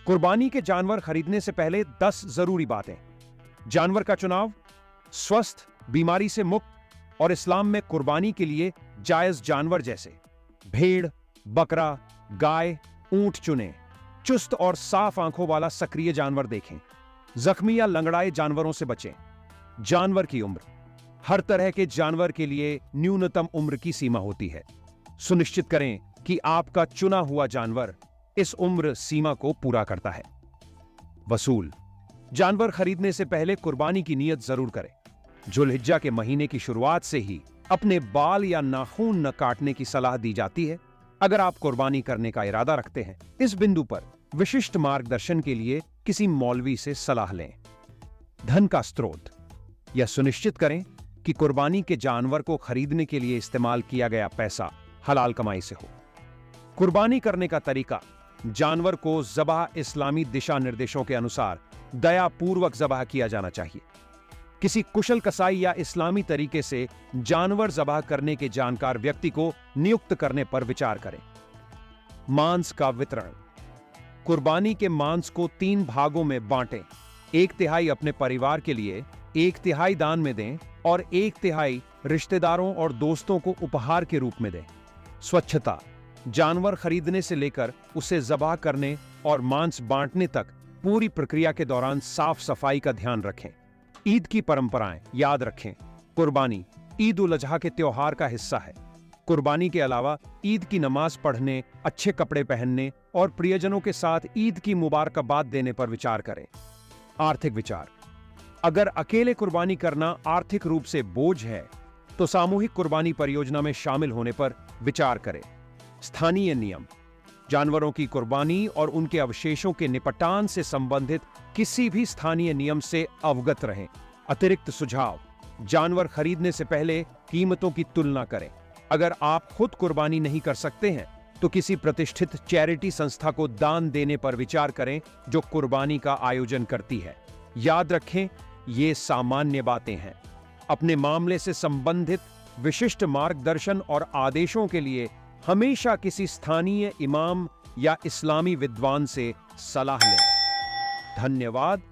कुर्बानी के जानवर खरीदने से पहले 10 जरूरी बातें। जानवर का चुनाव स्वस्थ, बीमारी से मुक्त और इस्लाम में कुर्बानी के लिए जायज जानवर जैसे भेड़, बकरा, गाय, ऊंट चुनें। चुस्त और साफ आंखों वाला सक्रिय जानवर देखें। जख्मी या लंगड़ाए जानवरों से बचें। जानवर की उम्र, हर तरह के जानवर के लिए न्यूनतम उम्र की सीमा होती है। सुनिश्चित करें कि आपका चुना हुआ जानवर इस उम्र सीमा को पूरा करता है। वसूल, जानवर खरीदने से पहले कुर्बानी की नीयत जरूर करें। जुल्हिज्जा के महीने की शुरुआत से ही अपने बाल या नाखून न काटने की सलाह दी जाती है अगर आप कुर्बानी करने का इरादा रखते हैं। इस बिंदु पर विशिष्ट मार्गदर्शन के लिए किसी मौलवी से सलाह लें। धन का स्रोत, यह सुनिश्चित करें कि कुर्बानी के जानवर को खरीदने के लिए इस्तेमाल किया गया पैसा हलाल कमाई से हो। कुर्बानी करने का तरीका, जानवर को ज़बाह इस्लामी दिशा निर्देशों के अनुसार दयापूर्वक ज़बाह किया जाना चाहिए। किसी कुशल कसाई या इस्लामी तरीके से जानवर ज़बाह करने के जानकार व्यक्ति को नियुक्त करने पर विचार करें। मांस का वितरण, कुर्बानी के मांस को 3 भागों में बांटें। 1/3 अपने परिवार के लिए, 1/3 दान में दें और 1/3 रिश्तेदारों और दोस्तों को उपहार के रूप में दें। स्वच्छता, जानवर खरीदने से लेकर उसे ज़बाह करने और मांस बांटने तक पूरी प्रक्रिया के दौरान साफ सफाई का ध्यान रखें। ईद की परंपराएं याद रखें। कुर्बानी ईद उल अजहा के त्योहार का हिस्सा है। कुर्बानी के अलावा ईद की नमाज पढ़ने, अच्छे कपड़े पहनने और प्रियजनों के साथ ईद की मुबारकबाद देने पर विचार करें। आर्थिक विचार, अगर अकेले कुर्बानी करना आर्थिक रूप से बोझ है तो सामूहिक कुर्बानी परियोजना में शामिल होने पर विचार करें। स्थानीय नियम, जानवरों की कुर्बानी और उनके अवशेषों के निपटान से संबंधित किसी भी स्थानीय नियम से अवगत रहें। अतिरिक्त सुझाव, जानवर खरीदने से पहले कीमतों की तुलना करें। अगर आप खुद कुर्बानी नहीं कर सकते हैं तो किसी प्रतिष्ठित चैरिटी संस्था को दान देने पर विचार करें जो कुर्बानी का आयोजन करती है। याद रखें, ये सामान्य बातें हैं। अपने मामले से संबंधित विशिष्ट मार्गदर्शन और आदेशों के लिए हमेशा किसी स्थानीय इमाम या इस्लामी विद्वान से सलाह लें। धन्यवाद।